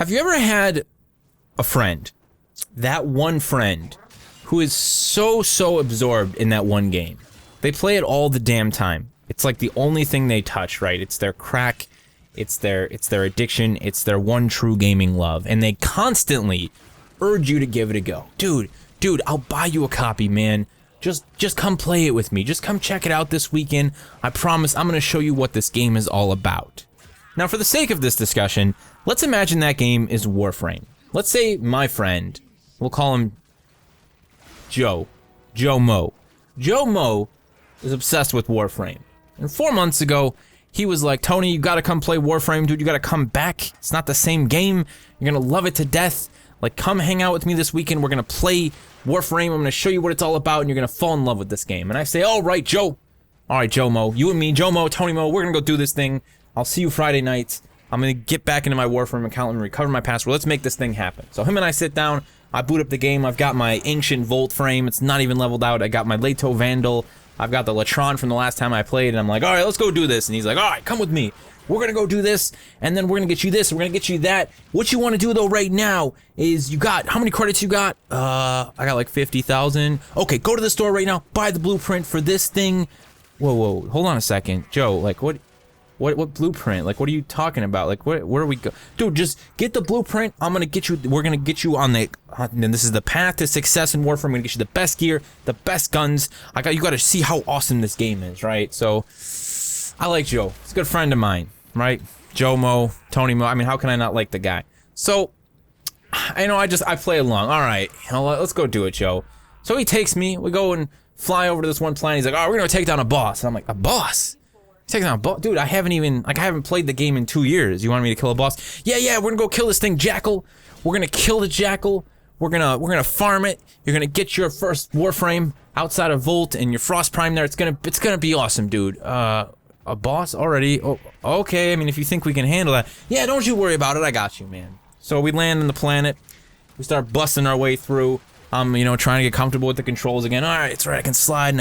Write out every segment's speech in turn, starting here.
Have you ever had a friend, that one friend, who is so absorbed in that one game? They play it all the damn time. It's like the only thing they touch, right? It's their crack, it's their addiction, it's their one true gaming love, and they constantly urge you to give it a go. Dude, I'll buy you a copy, man. Just come play it with me. Just come check it out this weekend. I promise I'm gonna show you what this game is all about. Now, for the sake of this discussion, let's imagine that game is Warframe. Let's say my friend, we'll call him Joe Mo. Joe Mo is obsessed with Warframe. And 4 months ago, he was like, Tony, you gotta come play Warframe, dude. You gotta come back. It's not the same game. You're gonna love it to death. Like, come hang out with me this weekend. We're gonna play Warframe. I'm gonna show you what it's all about, and you're gonna fall in love with this game. And I say, all right, Joe. All right, Joe Mo. You and me, Joe Mo, Tony Mo, we're gonna go do this thing. I'll see you Friday night. I'm gonna get back into my Warframe account and recover my password. Let's make this thing happen. So him and I sit down. I boot up the game. I've got my ancient Volt frame. It's not even leveled out. I got my Leto Vandal. I've got the Latron from the last time I played, and I'm like, all right, let's go do this. And he's like, all right, come with me. We're gonna go do this, and then we're gonna get you this, and we're gonna get you that. What you want to do though right now is how many credits you got? I got like 50,000. Okay, go to the store right now. Buy the blueprint for this thing. Whoa, hold on a second, Joe. Like what blueprint? Like, what are you talking about? Like, where are we go? Dude, just get the blueprint. We're gonna get you on the, and this is the path to success in Warframe. I'm gonna get you the best gear, the best guns. You gotta see how awesome this game is, right? So, I like Joe. He's a good friend of mine, right? Joe Mo, Tony Mo. I mean, how can I not like the guy? So, I play along. All right, let's go do it, Joe. So he takes me. We go and fly over to this one planet. He's like, oh, we're gonna take down a boss. And I'm like, a boss? Taking down a boss? Dude, I haven't played the game in 2 years. You want me to kill a boss? Yeah, we're gonna go kill this thing, Jackal. We're gonna kill the Jackal. We're gonna farm it. You're gonna get your first Warframe outside of Volt and your Frost Prime there. It's gonna be awesome, dude. A boss already? Oh, okay. I mean, if you think we can handle that. Yeah, don't you worry about it. I got you, man. So we land on the planet. We start busting our way through. I'm, trying to get comfortable with the controls again. All right, it's right. I can slide and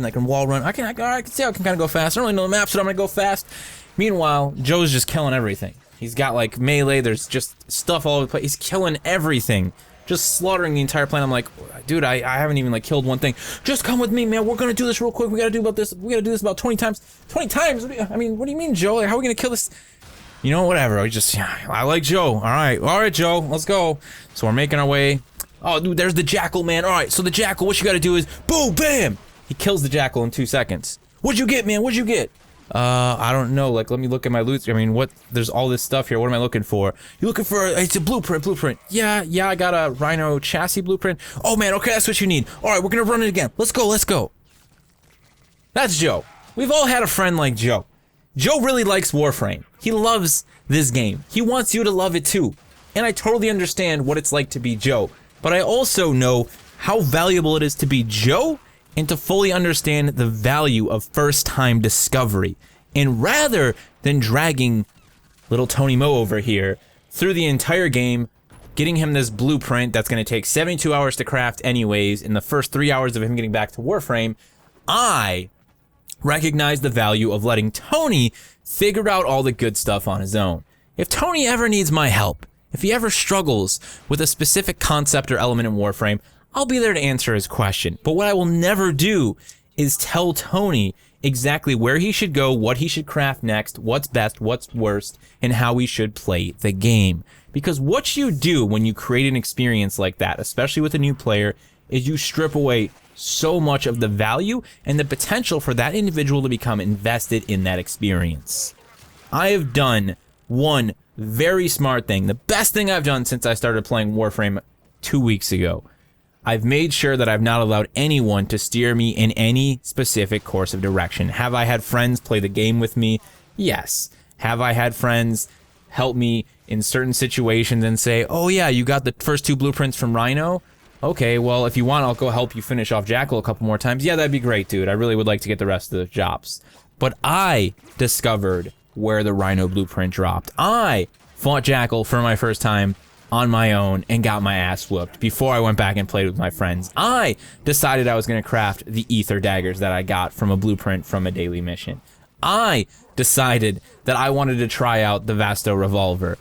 I can wall run. I can see I can kind of go fast. I don't really know the map, so I'm gonna go fast. Meanwhile, Joe's just killing everything. He's got like melee. There's just stuff all over the place. He's killing everything, just slaughtering the entire planet. I'm like, dude, I haven't even like killed one thing. Just come with me, man. We're gonna do this real quick. We gotta do this about 20 times. 20 times? I mean, what do you mean, Joe? Like, how are we gonna kill this? Whatever. I like Joe. All right, Joe. Let's go. So we're making our way. Oh, dude, there's the Jackal, man. All right, so the Jackal, what you gotta do is, boom, bam! He kills the Jackal in 2 seconds. What'd you get, man? What'd you get? I don't know. Like, let me look at my loot. I mean, there's all this stuff here. What am I looking for? You looking for, it's a blueprint. Yeah, I got a Rhino chassis blueprint. Oh, man, okay, that's what you need. All right, we're gonna run it again. Let's go. That's Joe. We've all had a friend like Joe. Joe really likes Warframe. He loves this game. He wants you to love it too. And I totally understand what it's like to be Joe. But I also know how valuable it is to be Joe and to fully understand the value of first-time discovery. And rather than dragging little Tony Mo over here through the entire game, getting him this blueprint that's going to take 72 hours to craft anyways, in the first 3 hours of him getting back to Warframe, I recognize the value of letting Tony figure out all the good stuff on his own. If Tony ever needs my help, if he ever struggles with a specific concept or element in Warframe, I'll be there to answer his question. But what I will never do is tell Tony exactly where he should go, what he should craft next, what's best, what's worst, and how he should play the game. Because what you do when you create an experience like that, especially with a new player, is you strip away so much of the value and the potential for that individual to become invested in that experience. I have done one very smart thing, the best thing I've done since I started playing Warframe 2 weeks ago. I've made sure that I've not allowed anyone to steer me in any specific course of direction. Have I had friends play the game with me? Yes. Have I had friends help me in certain situations and say, oh yeah, you got the first 2 blueprints from Rhino? Okay, well, if you want, I'll go help you finish off Jackal a couple more times. Yeah, that'd be great, dude. I really would like to get the rest of the jobs. But I discovered where the Rhino blueprint dropped. I fought Jackal for my first time on my own and got my ass whooped before I went back and played with my friends. I decided I was going to craft the ether daggers that I got from a blueprint from a daily mission. I decided that I wanted to try out the Vasto revolver.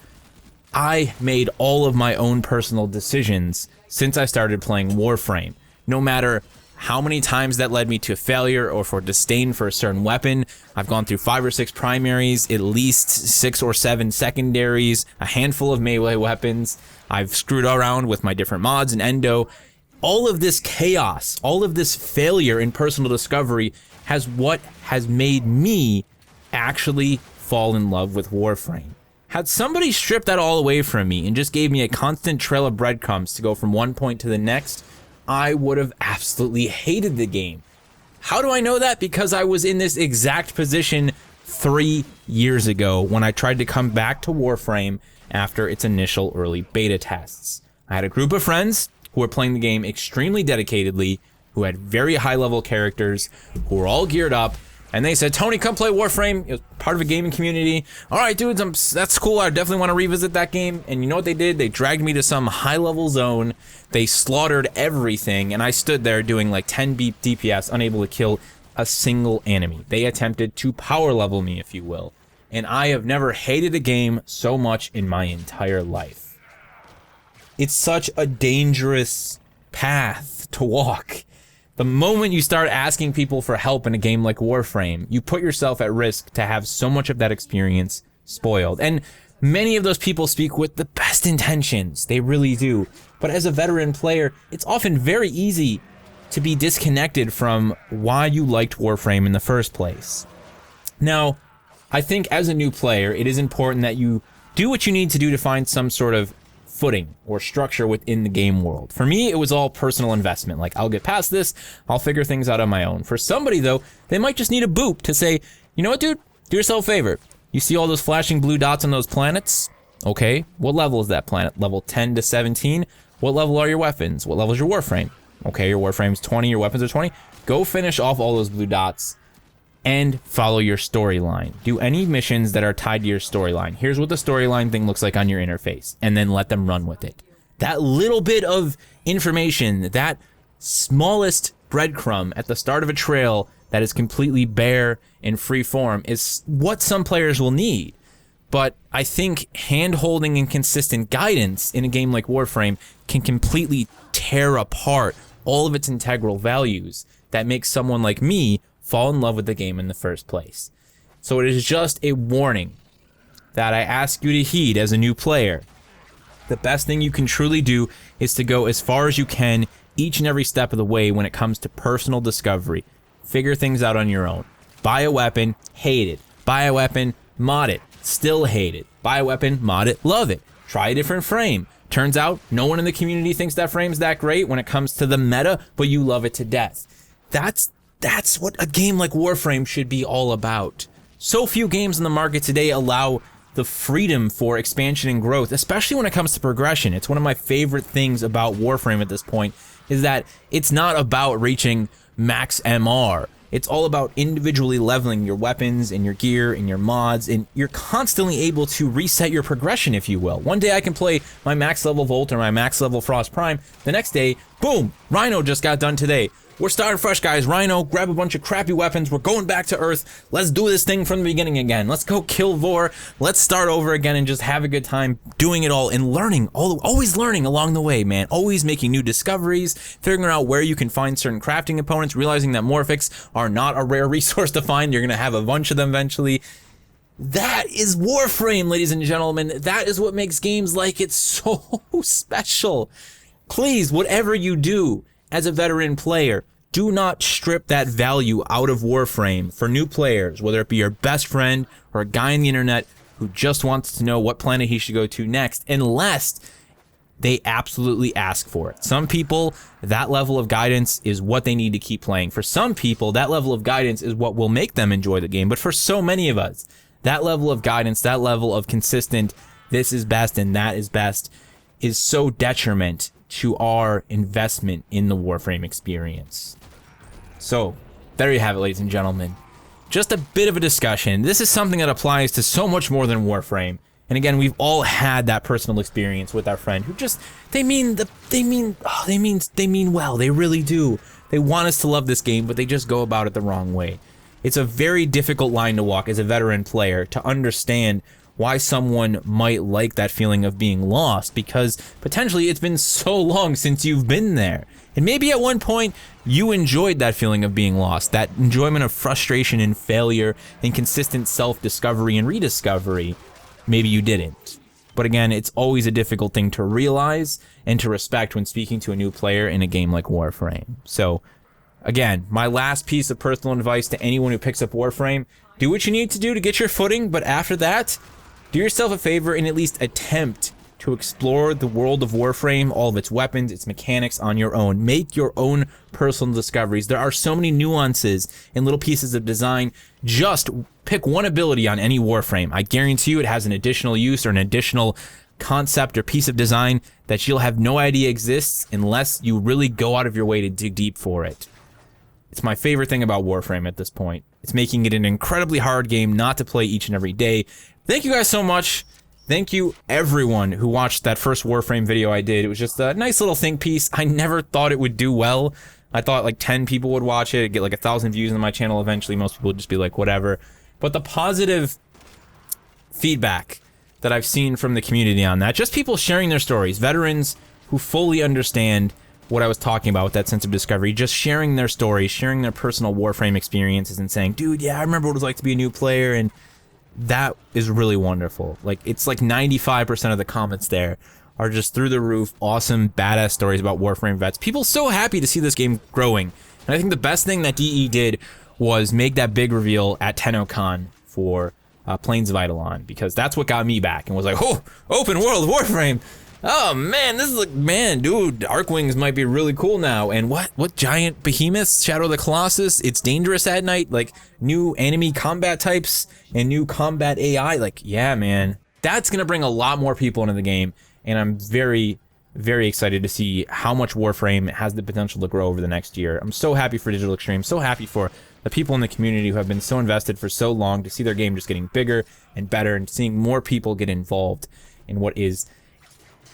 I made all of my own personal decisions since I started playing Warframe. No matter how many times that led me to failure or for disdain for a certain weapon, I've gone through 5 or 6 primaries, at least 6 or 7 secondaries, a handful of melee weapons. I've screwed around with my different mods and endo. All of this chaos, all of this failure in personal discovery has made me actually fall in love with Warframe. Had somebody stripped that all away from me and just gave me a constant trail of breadcrumbs to go from one point to the next, I would have absolutely hated the game. How do I know that? Because I was in this exact position 3 years ago when I tried to come back to Warframe after its initial early beta tests. I had a group of friends who were playing the game extremely dedicatedly, who had very high level characters, who were all geared up, and they said, Tony, come play Warframe. It was part of a gaming community. All right, dudes, that's cool. I definitely want to revisit that game. And you know what they did? They dragged me to some high-level zone. They slaughtered everything, and I stood there doing like 10 beep DPS, unable to kill a single enemy. They attempted to power level me, if you will. And I have never hated a game so much in my entire life. It's such a dangerous path to walk. The moment you start asking people for help in a game like Warframe, you put yourself at risk to have so much of that experience spoiled. And many of those people speak with the best intentions. They really do. But as a veteran player, it's often very easy to be disconnected from why you liked Warframe in the first place. Now, I think as a new player, it is important that you do what you need to do to find some sort of footing or structure within the game world. For me, it was all personal investment. Like, I'll get past this, I'll figure things out on my own. For somebody, though, they might just need a boop to say, you know what, dude? Do yourself a favor. You see all those flashing blue dots on those planets? Okay, what level is that planet? Level 10 to 17? What level are your weapons? What level is your Warframe? Okay, your Warframe's 20, your weapons are 20. Go finish off all those blue dots and follow your storyline. Do any missions that are tied to your storyline. Here's what the storyline thing looks like on your interface, and then let them run with it. That little bit of information, that smallest breadcrumb at the start of a trail that is completely bare and free form is what some players will need. But I think hand-holding and consistent guidance in a game like Warframe can completely tear apart all of its integral values that make someone like me fall in love with the game in the first place. So it is just a warning that I ask you to heed as a new player. The best thing you can truly do is to go as far as you can each and every step of the way when it comes to personal discovery. Figure things out on your own. Buy a weapon, hate it. Buy a weapon, mod it, still hate it. Buy a weapon, mod it, love it. Try a different frame. Turns out no one in the community thinks that frame's that great when it comes to the meta, but you love it to death. That's what a game like Warframe should be all about. So few games in the market today allow the freedom for expansion and growth, especially when it comes to progression. It's one of my favorite things about Warframe at this point, is that it's not about reaching max MR. It's all about individually leveling your weapons and your gear and your mods, and you're constantly able to reset your progression, if you will. One day I can play my max level Volt or my max level Frost Prime. The next day, boom, Rhino just got done today. We're starting fresh, guys. Rhino, grab a bunch of crappy weapons. We're going back to Earth. Let's do this thing from the beginning again. Let's go kill Vor. Let's start over again and just have a good time doing it all and learning. Always learning along the way, man. Always making new discoveries, figuring out where you can find certain crafting components, realizing that Morphics are not a rare resource to find. You're going to have a bunch of them eventually. That is Warframe, ladies and gentlemen. That is what makes games like it so special. Please, whatever you do, as a veteran player, do not strip that value out of Warframe for new players, whether it be your best friend or a guy on the internet who just wants to know what planet he should go to next, unless they absolutely ask for it. Some people, that level of guidance is what they need to keep playing. For some people, that level of guidance is what will make them enjoy the game. But for so many of us, that level of guidance, that level of consistent, this is best and that is best, is so detriment to our investment in the Warframe experience. So, there you have it, ladies and gentlemen. Just a bit of a discussion. This is something that applies to so much more than Warframe. And again, we've all had that personal experience with our friend who just, they mean well. They really do. They want us to love this game, but they just go about it the wrong way. It's a very difficult line to walk as a veteran player to understand why someone might like that feeling of being lost, because potentially it's been so long since you've been there. And maybe at one point you enjoyed that feeling of being lost, that enjoyment of frustration and failure and consistent self-discovery and rediscovery. Maybe you didn't. But again, it's always a difficult thing to realize and to respect when speaking to a new player in a game like Warframe. So, again, my last piece of personal advice to anyone who picks up Warframe: do what you need to do to get your footing, but after that, do yourself a favor and at least attempt to explore the world of Warframe, all of its weapons, its mechanics on your own. Make your own personal discoveries. There are so many nuances and little pieces of design. Just pick one ability on any Warframe. I guarantee you it has an additional use or an additional concept or piece of design that you'll have no idea exists unless you really go out of your way to dig deep for it. It's my favorite thing about Warframe at this point. It's making it an incredibly hard game not to play each and every day. Thank you guys so much. Thank you everyone who watched that first Warframe video I did. It was just a nice little think piece. I never thought it would do well. I thought like 10 people would watch it, get like 1,000 views on my channel eventually. Most people would just be like, whatever. But the positive feedback that I've seen from the community on that, just people sharing their stories, veterans who fully understand what I was talking about with that sense of discovery, just sharing their stories, sharing their personal Warframe experiences and saying, dude, yeah, I remember what it was like to be a new player, and that is really wonderful. Like, it's like 95% of the comments there are just through the roof, awesome, badass stories about Warframe vets. People so happy to see this game growing. And I think the best thing that DE did was make that big reveal at TennoCon for Plains of Eidolon, because that's what got me back and was like, oh, open world Warframe. Oh man, this is like, man, dude, Arcwings might be really cool now. And what giant behemoths? Shadow of the Colossus? It's dangerous at night? Like, new enemy combat types and new combat AI? Like, yeah, man. That's gonna bring a lot more people into the game, and I'm very, very excited to see how much Warframe has the potential to grow over the next year. I'm so happy for Digital Extreme, so happy for the people in the community who have been so invested for so long, to see their game just getting bigger and better, and seeing more people get involved in what is,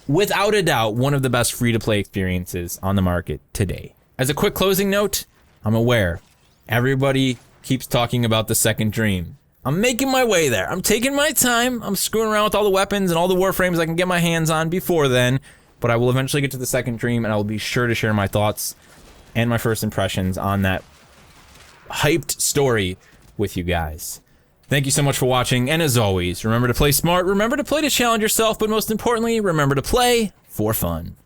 without a doubt, one of the best free-to-play experiences on the market today. As a quick closing note, I'm aware everybody keeps talking about the second dream. I'm making my way there. I'm taking my time. I'm screwing around with all the weapons and all the Warframes I can get my hands on before then, but I will eventually get to the second dream, and I will be sure to share my thoughts and my first impressions on that hyped story with you guys. Thank you so much for watching, and as always, remember to play smart, remember to play to challenge yourself, but most importantly, remember to play for fun.